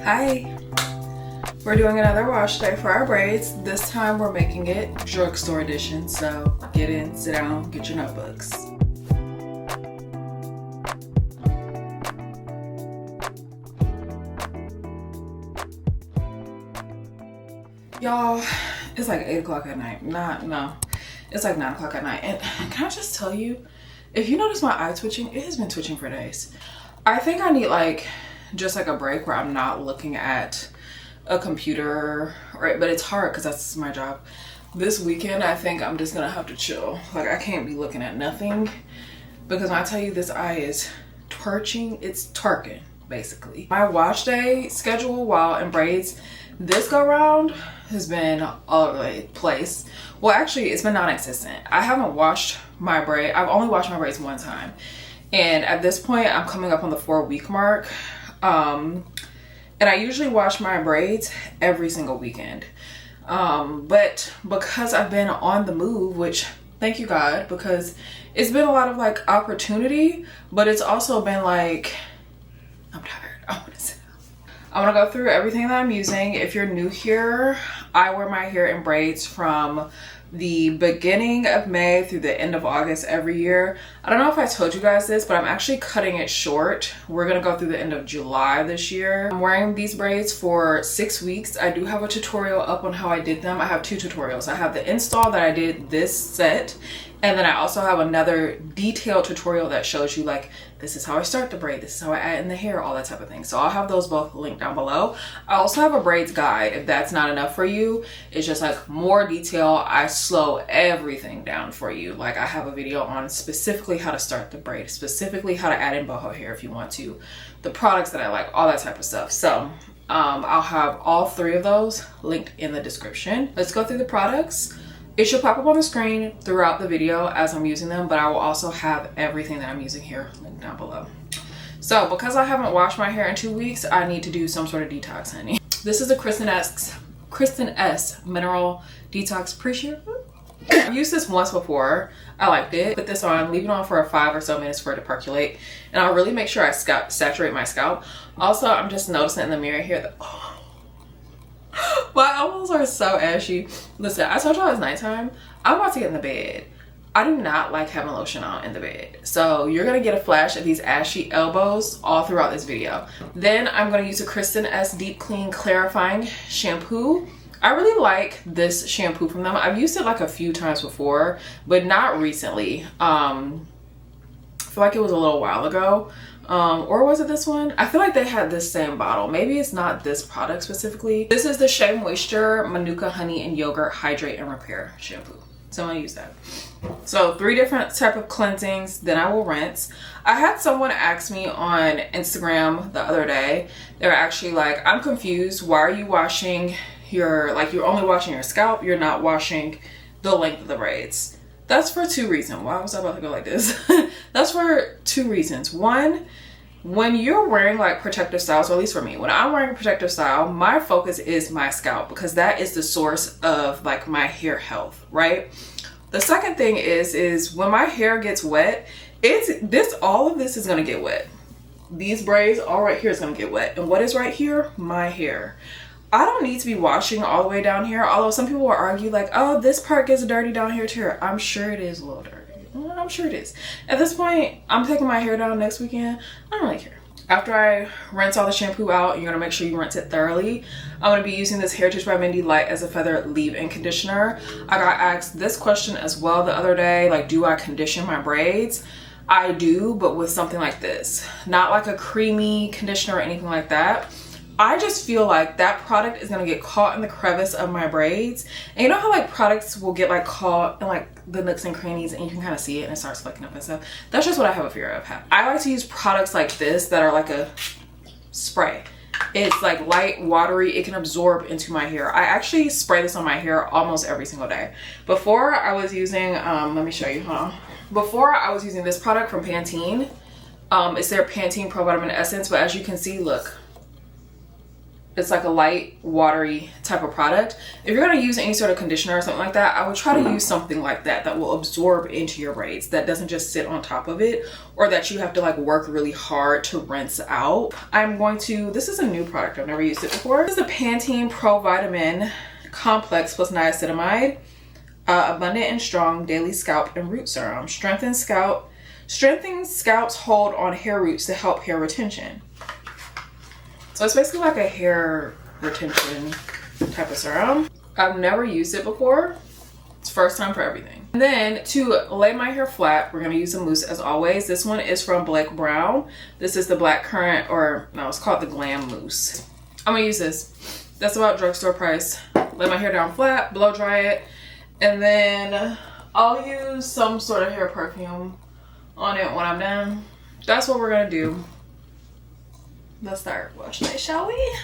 Hi! We're doing another wash day for our braids. This time we're making it drugstore edition, so get in, sit down, get your notebooks. Y'all, it's like 8 o'clock at night. No, it's like 9 o'clock at night. And can I just tell you, if you notice my eye twitching, it has been twitching for days. I think I need just a break where I'm not looking at a computer, right? But it's hard because that's my job. This weekend, I think I'm just gonna have to chill. I can't be looking at nothing because when I tell you this eye is twitching, it's twerking, basically. My wash day schedule while in braids this go round has been all over the place. Well, actually, it's been non-existent. I haven't washed my braid. I've only washed my braids one time. And at this point, I'm coming up on the 4-week mark. And I usually wash my braids every single weekend. But because I've been on the move, which thank you God, because it's been a lot of opportunity, but it's also been I'm tired. I want to sit down. I'm gonna go through everything that I'm using. If you're new here, I wear my hair in braids from the beginning of May through the end of August every year. I don't know if I told you guys this, but I'm actually cutting it short. We're gonna go through the end of July this year. I'm wearing these braids for 6 weeks. I do have a tutorial up on how I did them. I have 2 tutorials. I have the install that I did this set, and then I also have another detailed tutorial that shows you this is how I start the braid, this is how I add in the hair, all that type of thing. So I'll have those both linked down below. I also have a braids guide if that's not enough for you. It's just more detail. I slow everything down for you. I have a video on specifically how to start the braid, specifically how to add in boho hair if you want to, the products that I like, all that type of stuff. So I'll have all 3 of those linked in the description. Let's go through the products. It should pop up on the screen throughout the video as I'm using them, but I will also have everything that I'm using here linked down below. So because I haven't washed my hair in 2 weeks, I need to do some sort of detox, honey. This is a Kristen S Mineral Detox Pre-Shampoo. I've used this once before. I liked it. Put this on, leave it on for 5 or so minutes for it to percolate, and I'll really make sure I saturate my scalp. Also, I'm just noticing in the mirror here that my elbows are so ashy. Listen, I told y'all it's nighttime. I'm about to get in the bed. I do not like having lotion on in the bed. So you're gonna get a flash of these ashy elbows all throughout this video. Then I'm gonna use a Kristen S Deep Clean Clarifying Shampoo. I really like this shampoo from them. I've used it a few times before, but not recently. I feel like it was a little while ago. Or was it this one? I feel like they had this same bottle. Maybe it's not this product specifically. This is the Shea Moisture Manuka Honey and Yogurt Hydrate and Repair Shampoo. So I'm gonna use that. So 3 different type of cleansings, then I will rinse. I had someone ask me on Instagram the other day. They were actually I'm confused. Why are you washing your, you're only washing your scalp, you're not washing the length of the braids? That's for 2 reasons. Why was I about to go like this? That's for 2 reasons. One, when you're wearing protective styles, or at least for me, when I'm wearing a protective style, my focus is my scalp because that is the source of my hair health, right? The second thing is when my hair gets wet, all of this is gonna get wet. These braids all right here is gonna get wet. And what is right here? My hair. I don't need to be washing all the way down here, although some people will argue oh, this part gets dirty down here too. I'm sure it is a little dirty. I'm sure it is. At this point, I'm taking my hair down next weekend. I don't really care. After I rinse all the shampoo out, you're gonna make sure you rinse it thoroughly. I'm gonna be using this Heritage by Mindy Light as a Feather leave-in conditioner. I got asked this question as well the other day, do I condition my braids? I do, but with something like this. Not a creamy conditioner or anything like that. I just feel that product is gonna get caught in the crevice of my braids. And you know how products will get caught in the nooks and crannies and you can kind of see it and it starts flecking up and stuff? That's just what I have a fear of. I like to use products like this that are a spray. It's light, watery, it can absorb into my hair. I actually spray this on my hair almost every single day. Before I was using, let me show you, hold on. Before I was using this product from Pantene. It's their Pantene Pro Vitamin Essence, but as you can see, look. It's like a light, watery type of product. If you're gonna use any sort of conditioner or something like that, I would try to use something like that that will absorb into your braids, that doesn't just sit on top of it, or that you have to like work really hard to rinse out. This is a new product, I've never used it before. This is the Pantene Pro Vitamin Complex plus niacinamide, abundant and strong daily scalp and root serum. Strengthens scalp's hold on hair roots to help hair retention. So it's basically like a hair retention type of serum. I've never used it before. It's first time for everything. And then to lay my hair flat, we're gonna use a mousse as always. This one is from Blake Brown. This is the Black Currant, or no, it's called the Glam Mousse. I'm gonna use this. That's about drugstore price. Lay my hair down flat, blow dry it, and then I'll use some sort of hair perfume on it when I'm done. That's what we're gonna do. Let's start washing it, shall we?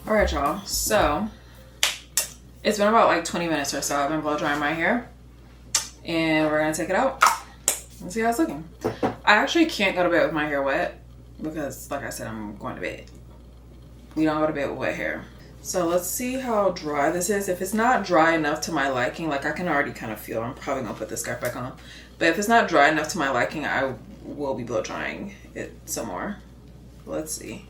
All right, y'all. So it's been about like 20 minutes or so. I've been blow drying my hair, and we're gonna take it out and see how it's looking. I actually can't go to bed with my hair wet because, like I said, I'm going to bed. We don't go to bed with wet hair. So let's see how dry this is. If it's not dry enough to my liking, like I can already kind of feel, I'm probably gonna put this scarf back on. But if it's not dry enough to my liking, I will be blow drying it some more. Let's see.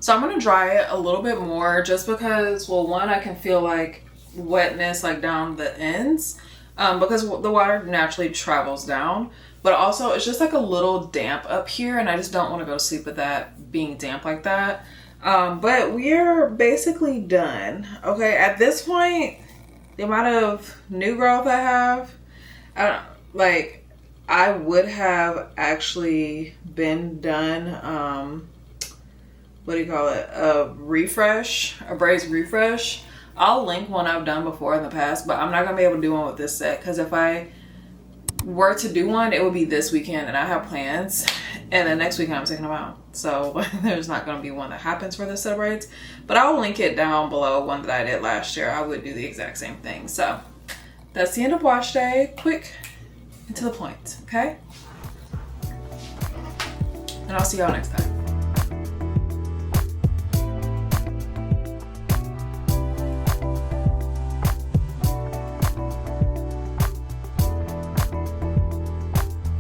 So I'm gonna dry it a little bit more just because, well, one, I can feel like wetness like down the ends because the water naturally travels down, but also it's just like a little damp up here, and I just don't want to go to sleep with that being damp like that. But we're basically done. Okay, at this point, the amount of new growth I have, I would have actually been done what do you call it, a braids refresh. I'll link one I've done before in the past, but I'm not gonna be able to do one with this set because if I were to do one, it would be this weekend, and I have plans, and then next weekend I'm taking them out, so there's not gonna be one that happens for this set of braids. But I'll link it down below, one that I did last year. I would do the exact same thing. So that's the end of wash day. Quick and to the point, okay? And I'll see y'all next time.